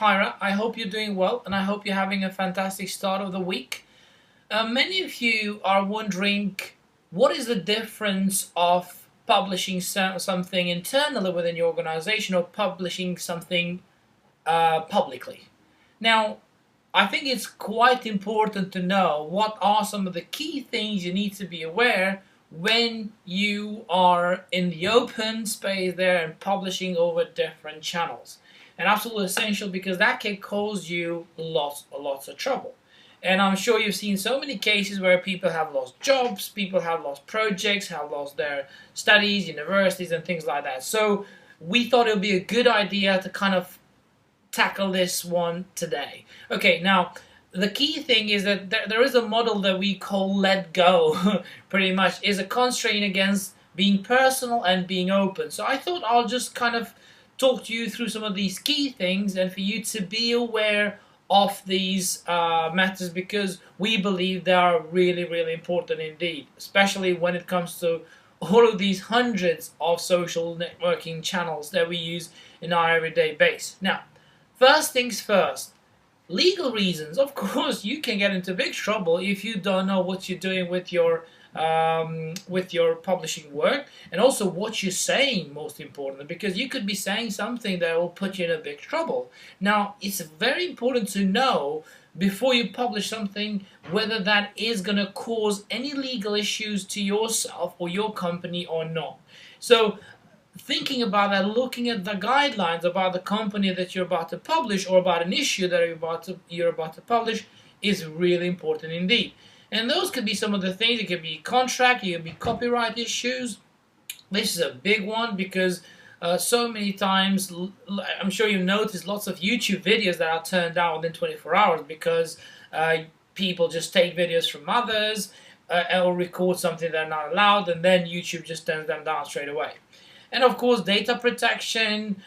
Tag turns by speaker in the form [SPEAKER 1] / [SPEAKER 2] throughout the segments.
[SPEAKER 1] Tyra. I hope you're doing well and I hope you're having a fantastic start of the week. Many of you are wondering what is the difference of publishing something internally within your organization or publishing something publicly. Now, I think it's quite important to know what are some of the key things you need to be aware when you are in the open space there and publishing over different channels. And absolutely essential because that can cause you lots of trouble. And I'm sure you've seen so many cases where people have lost jobs, people have lost projects, have lost their studies, universities, and things like that. So we thought it would be a good idea to kind of tackle this one today. Okay, now the key thing is that there is a model that we call let go, pretty much, is a constraint against being personal and being open. So I thought I'll just kind of talk to you through some of these key things and for you to be aware of these matters because we believe they are really important indeed, especially when it comes to all of these hundreds of social networking channels that we use in our everyday base. Now, first things first, legal reasons. Of course, you can get into big trouble if you don't know what you're doing with your publishing work, and also what you're saying, most importantly, because you could be saying something that will put you in a big trouble. Now, it's very important to know before you publish something whether that is going to cause any legal issues to yourself or your company or not. So thinking about that, looking at the guidelines about the company that you're about to publish or about an issue that you're about to publish is really important indeed. And those could be some of the things. It could be contract, it could be copyright issues. This is a big one because so many times, I'm sure you've noticed lots of YouTube videos that are turned down within 24 hours because people just take videos from others or record something they're not allowed, and then YouTube just turns them down straight away. And of course, data protection,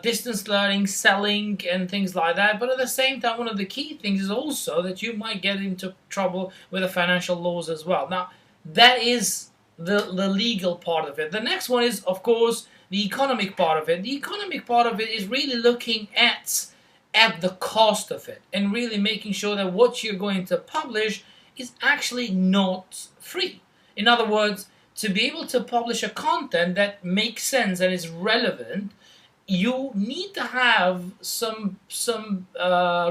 [SPEAKER 1] distance learning, selling, and things like that. But at the same time, one of the key things is also that you might get into trouble with the financial laws as well. Now, that is the legal part of it. The next one is, of course, the economic part of it. The economic part of it is really looking at the cost of it and really making sure that what you're going to publish is actually not free. In other words, to be able to publish a content that makes sense and is relevant, you need to have some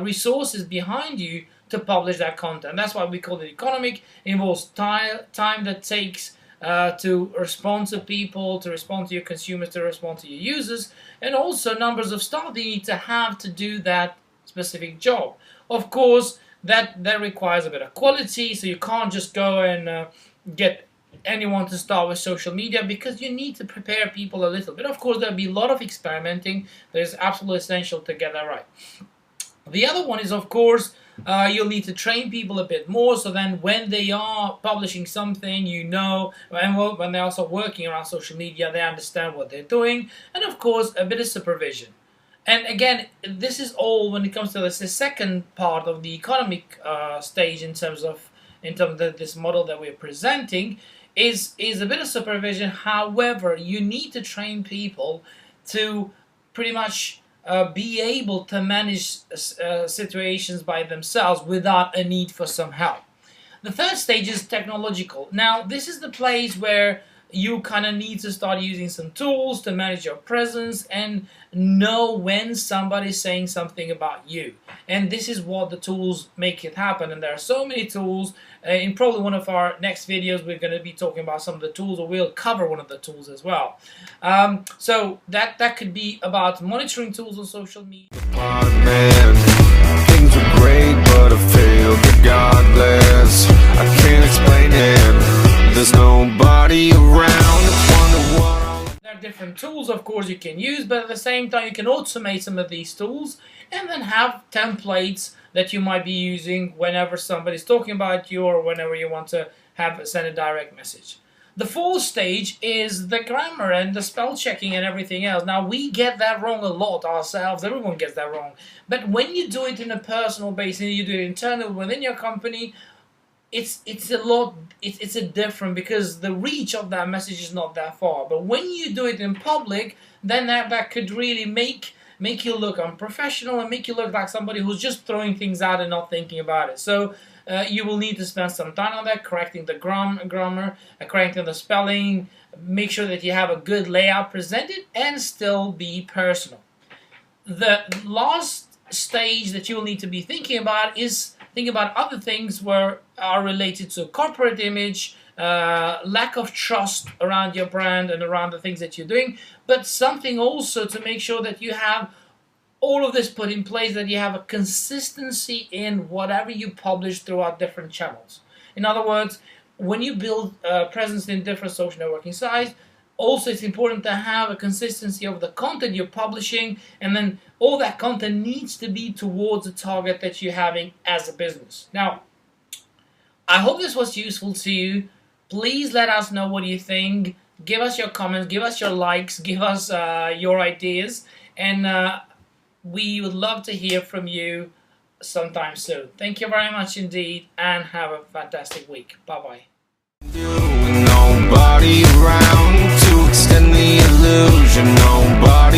[SPEAKER 1] resources behind you to publish that content. That's why we call it economic. It involves time that takes to respond to people, to respond to your consumers, to respond to your users, and also numbers of staff you need to have to do that specific job. Of course, that requires a bit of quality, so you can't just go and get anyone to start with social media because you need to prepare people a little bit. Of course, there'll be a lot of experimenting that is absolutely essential to get that right. The other one is, of course, you'll need to train people a bit more so then when they are publishing something, you know, and when they're also working around social media, they understand what they're doing, and of course, a bit of supervision. And again, this is all when it comes to the second part of the economic stage in terms of this model that we're presenting, is a bit of supervision. However, you need to train people to pretty much be able to manage situations by themselves without a need for some help. The third stage is technological. Now, this is the place where you kind of need to start using some tools to manage your presence and know when somebody's saying something about you. And this is what the tools make it happen. And there are so many tools. In probably one of our next videos, we're going to be talking about some of the tools, or we'll cover one of the tools as well. So that could be about monitoring tools on social media.
[SPEAKER 2] Man, things are great, but I failed regardless. I can't explain it. There's nobody around. Wonder what.
[SPEAKER 1] There are different tools, of course, you can use, but at the same time, you can automate some of these tools and then have templates that you might be using whenever somebody's talking about you or whenever you want to send a direct message. The fourth stage is the grammar and the spell checking and everything else. Now, we get that wrong a lot ourselves. Everyone gets that wrong. But when you do it in a personal basis, you do it internally within your company, it's a different, because the reach of that message is not that far. But when you do it in public, then that could really make make you look unprofessional and make you look like somebody who's just throwing things out and not thinking about it. So you will need to spend some time on that, correcting the grammar, correcting the spelling, make sure that you have a good layout presented, and still be personal. The last stage that you will need to be thinking about is think about other things where are related to corporate image, lack of trust around your brand and around the things that you're doing, but something also to make sure that you have all of this put in place, that you have a consistency in whatever you publish throughout different channels. In other words, when you build a presence in different social networking sites, also it's important to have a consistency of the content you're publishing, and then all that content needs to be towards the target that you're having as a business. Now, I hope this was useful to you. Please let us know what you think. Give us your comments, give us your likes, give us your ideas, and we would love to hear from you sometime soon. Thank you very much indeed, and have a fantastic week. Bye-bye.
[SPEAKER 2] Nobody around to extend the illusion. Nobody